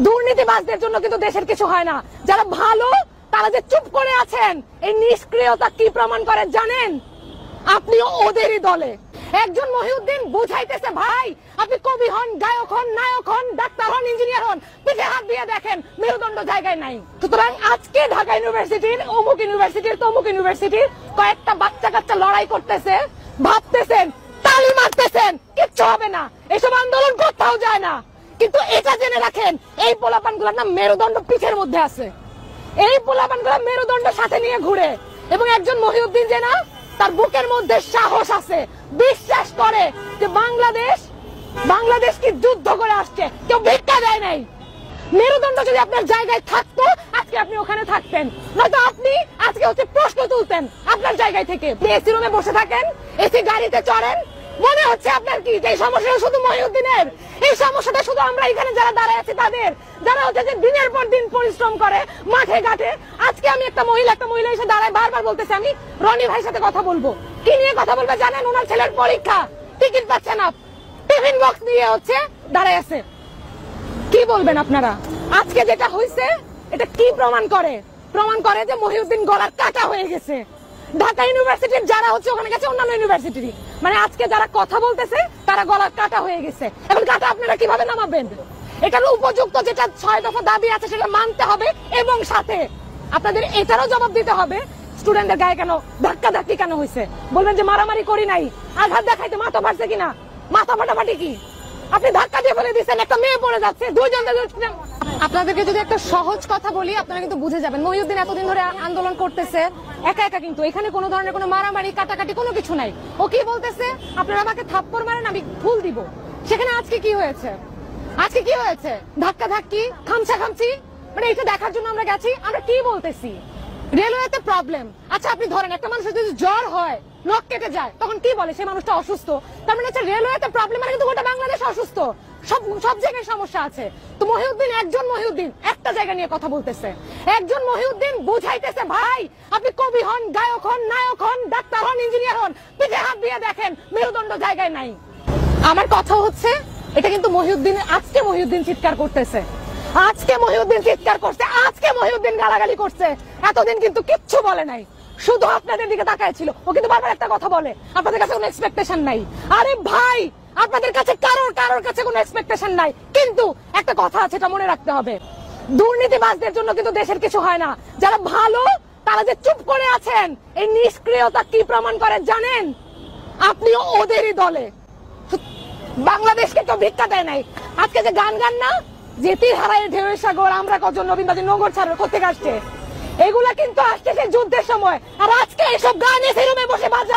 দুর্নীতিবাজদের জন্য কিন্তু দেশের কিছু হয় না। যারা ভালো তারা যে চুপ করে আছেন, এই নিষ্ক্রিয়তা কি প্রমাণ করে জানেন? আপনিও ওদেরই দলে। একজন মহিউদ্দিন বুঝাইতেছে, ভাই আপনি কবি হন, গায়ক হন, নায়ক হন, ডাক্তার হন, ইঞ্জিনিয়ার হন, পিঠে হাত দিয়ে দেখেন মেরুদণ্ড জায়গায় নাই। সুতরাং আজকে ঢাকা ইউনিভার্সিটির, অমুক ইউনিভার্সিটির, তমুক ইউনিভার্সিটির কয়েকটা বাচ্চা কাচ্চা লড়াই করতেছে, ভাবতেছেন, তালি মারতেছেন, কিচ্ছু হবে না, এসব আন্দোলন কোথাও যায় না। কিন্তু এটা জেনে রাখেন, এই পোলাপানগুলোর না মেরুদণ্ড পিঠের মধ্যে আছে। এই পোলাপানগুলো মেরুদণ্ড সাথে নিয়ে ঘুরে। এবং একজন মহিউদ্দিন যে না, তার বুকের মধ্যে সাহস আছে, বিশ্বাস করে যে বাংলাদেশ কি যুদ্ধ করে আসছে, কেউ ভিক্ষা দেয় নাই। মেরুদণ্ড যদি আপনার জায়গায় থাকতো, আজকে আপনি ওখানে থাকতেন, নয়তো আপনি আজকে হচ্ছে প্রশ্ন তুলতেন আপনার জায়গায় থেকে। এসি রুমে বসে থাকেন, এসি গাড়িতে চড়েন, মনে হচ্ছে আপনার কি এই সমস্যাটা শুধু মহিউদ্দিনের? এই সমস্যাটা শুধু আমরা এখানে যারা দাঁড়ায় আছি তাদের, যারা হচ্ছে যে দিনের পর দিন পরিশ্রম করে মাঠে ঘাটে। আজকে আমি একটা মহিলা এসে দাঁড়ায় বারবার বলতেছে, আমি রনি ভাইয়ের সাথে কথা বলবো। কি নিয়ে কথা বলবে জানেন? ওনার ছেলের পরীক্ষা, টিকিট পাচ্ছে না, টিফিন বক্স নিয়ে হচ্ছে দাঁড়ায় আছে। কি বলবেন আপনারা? আজকে যেটা হয়েছে এটা কি প্রমাণ করে? প্রমাণ করে যে মহিউদ্দিন গলার কাটা হয়ে গেছে। ঢাকা ইউনিভার্সিটির যারা হচ্ছে ওখানে গেছে অন্যান্য ইউনিভার্সিটি, মানে আজকে যারা কথা বলতেছে তারা গলার কাটা হয়ে গেছে। এখন কাটা আপনারা কিভাবে নামাবেন? এটার উপযুক্ত যেটা 6 দফা দাবি আছে সেটা মানতে হবে, এবং সাথে আপনাদের এটারও জবাব দিতে হবে স্টুডেন্টদের গায়ে কেন ধাক্কাধাক্কি কেন হয়েছে। বলবেন যে মারামারি করি নাই, আঘাত দেখাইতে মাথা ফাটছে কিনা, মাথা ফাটাফাটি কি? আপনি ধাক্কা দিয়ে ফেলে দিচ্ছেন, একটা মেয়ে পড়ে যাচ্ছে, দুইজন। আপনাদেরকে যদি একটা সহজ কথা বলি আপনারা কিন্তু বুঝে যাবেন। মহিউদ্দিন এতদিন ধরে আন্দোলন করতেছে একা একা, কিন্তু এখানে কোনো ধরনের কোনো মারামারি কাটাকাটি কোনো কিছু নাই। ও কি বলতেছে, আপনারা আমাকে থাপ্পড় মারেন আমি ফুল দিব। সেখানে আজকে কি হয়েছে? ধাক্কা ধাক্কি, খামচা খামচি, মানে এটা দেখার জন্য আমরা গেছি। আমরা কি বলতেছি? রেলওয়েতে প্রবলেম। আচ্ছা আপনি ধরেন একটা মানুষের যদি জ্বর হয়, নখ কেটে যায়, তখন কি বলে সে মানুষটা অসুস্থ। তার মানে হচ্ছে রেলওয়েতে প্রবলেম মানে কিন্তু গোটা বাংলাদেশ অসুস্থ, সব জায়গায় সমস্যা আছে। তো একজন মহিউদ্দিন একটা জায়গা নিয়ে কথা বলতেছে। একজন মহিউদ্দিন বুঝাইতেছে, ভাই আপনি কবি হন, গায়ক হন, নায়ক হন, ডাক্তার হন, ইঞ্জিনিয়ার হন, পিঠে হাত দিয়ে দেখেন মেরুদণ্ড জায়গায় নাই। আমার কথা হচ্ছে এটা কিন্তু আজকে মহিউদ্দিন চিৎকার করতেছে, আজকে মহিউদ্দিন গালাগালি করছে। এতদিন কিন্তু কিচ্ছু বলে নাই, শুধু আপনাদের দিকে তাকায় ছিল। ও কিন্তু বারবার একটা কথা বলে, আপনাদের কাছে কোনো এক্সপেকটেশন নাই। আরে ভাই, আপনাদের কাছে কারোর কাছে কোনো এক্সপেকটেশন নাই, কিন্তু একটা কথা আছে, এটা মনে রাখতে হবে, দুর্নীতিবাজদের জন্য কিন্তু দেশের কিছু হয় না। যারা ভালো তারা যে চুপ করে আছেন, এই নিষ্ক্রিয়তা কি প্রমাণ করে জানেন? আপনিও ওদেরই দলে। বাংলাদেশকে কেউ ভিক্ষা দেয় নাই। আজকে যে গান না, যেতির হারায় ঢেউয়ের সাগর, আমরা কজন নবীনবাদী নগর ছাড়ার কোথেকে আসছে, এগুলা কিন্তু আসছে সেই যুদ্ধের সময়। আর আজকে এসব গান এসে রুমে বসে বাজা